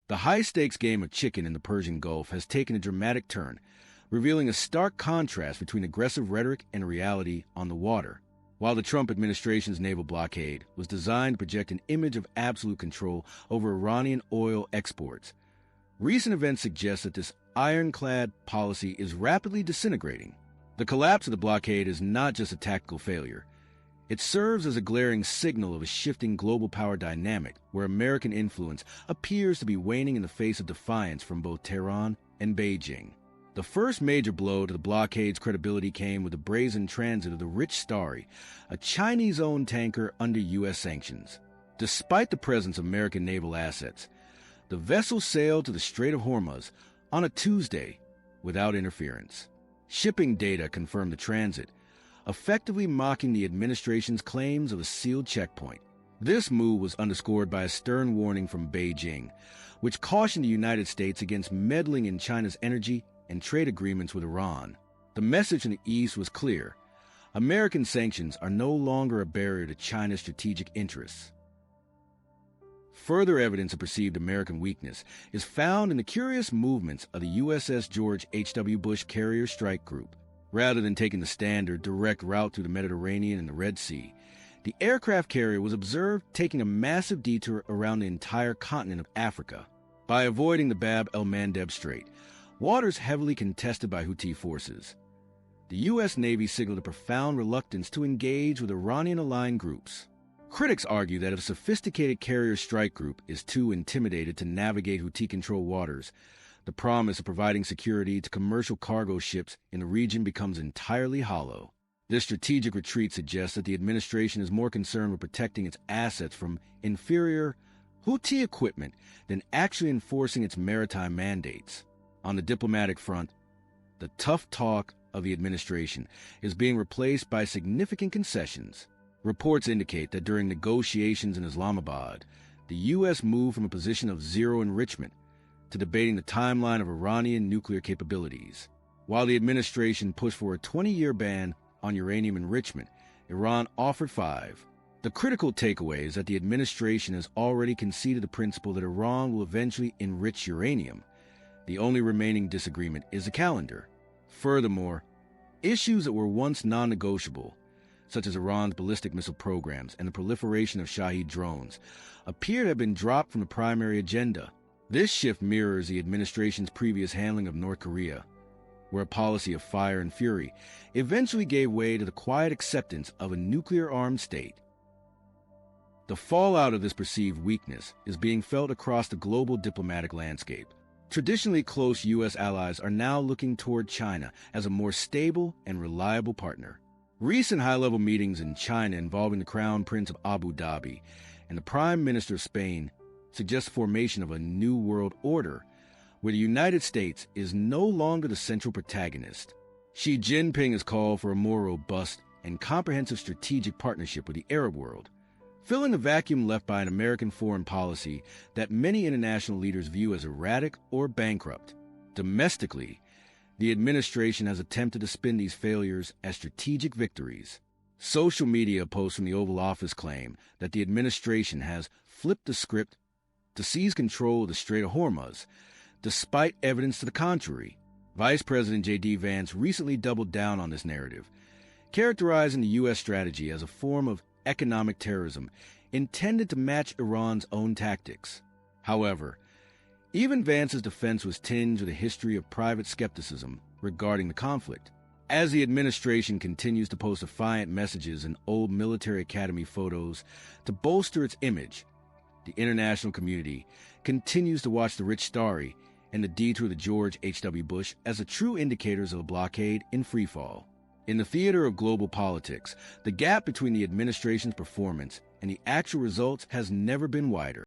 The high-stakes game of chicken in the Persian Gulf has taken a dramatic turn, revealing a stark contrast between aggressive rhetoric and reality on the water. While the Trump administration's naval blockade was designed to project an image of absolute control over Iranian oil exports, recent events suggest that this ironclad policy is rapidly disintegrating. The collapse of the blockade is not just a tactical failure. It serves as a glaring signal of a shifting global power dynamic where American influence appears to be waning in the face of defiance from both Tehran and Beijing. The first major blow to the blockade's credibility came with the brazen transit of the Rich Stari, a Chinese-owned tanker under U.S. sanctions. Despite the presence of American naval assets, the vessel sailed to the Strait of Hormuz on a Tuesday without interference. Shipping data confirmed the transit, effectively mocking the administration's claims of a sealed checkpoint. This move was underscored by a stern warning from Beijing, which cautioned the United States against meddling in China's energy and trade agreements with Iran. The message from the East was clear. American sanctions are no longer a barrier to China's strategic interests. Further evidence of perceived American weakness is found in the curious movements of the USS George HW Bush carrier strike group. Rather than taking the standard direct route through the Mediterranean and the Red Sea, the aircraft carrier was observed taking a massive detour around the entire continent of Africa. By avoiding the Bab el-Mandeb Strait, waters heavily contested by Houthi forces, the U.S. Navy signaled a profound reluctance to engage with Iranian-aligned groups. Critics argue that if a sophisticated carrier strike group is too intimidated to navigate Houthi-controlled waters, the promise of providing security to commercial cargo ships in the region becomes entirely hollow. This strategic retreat suggests that the administration is more concerned with protecting its assets from inferior Houthi equipment than actually enforcing its maritime mandates. On the diplomatic front, the tough talk of the administration is being replaced by significant concessions. Reports indicate that during negotiations in Islamabad, the U.S. moved from a position of zero enrichment to debating the timeline of Iranian nuclear capabilities. While the administration pushed for a 20-year ban on uranium enrichment, Iran offered 5. The critical takeaway is that the administration has already conceded the principle that Iran will eventually enrich uranium. The only remaining disagreement is the calendar. Furthermore, issues that were once non-negotiable, such as Iran's ballistic missile programs and the proliferation of Shahed drones, appear to have been dropped from the primary agenda. This shift mirrors the administration's previous handling of North Korea, where a policy of fire and fury eventually gave way to the quiet acceptance of a nuclear-armed state. The fallout of this perceived weakness is being felt across the global diplomatic landscape. Traditionally close U.S. allies are now looking toward China as a more stable and reliable partner. Recent high-level meetings in China involving the Crown Prince of Abu Dhabi and the Prime Minister of Spain suggest formation of a new world order where the United States is no longer the central protagonist. Xi Jinping has called for a more robust and comprehensive strategic partnership with the Arab world, filling the vacuum left by an American foreign policy that many international leaders view as erratic or bankrupt. Domestically, the administration has attempted to spin these failures as strategic victories. Social media posts from the Oval Office claim that the administration has flipped the script to seize control of the Strait of Hormuz, despite evidence to the contrary. Vice President J.D. Vance recently doubled down on this narrative, characterizing the U.S. strategy as a form of economic terrorism intended to match Iran's own tactics. However, even Vance's defense was tinged with a history of private skepticism regarding the conflict. As the administration continues to post defiant messages and old military academy photos to bolster its image, the international community continues to watch the Rich Stari and the detour of the George HW Bush as the true indicators of a blockade in freefall. In the theater of global politics, the gap between the administration's performance and the actual results has never been wider.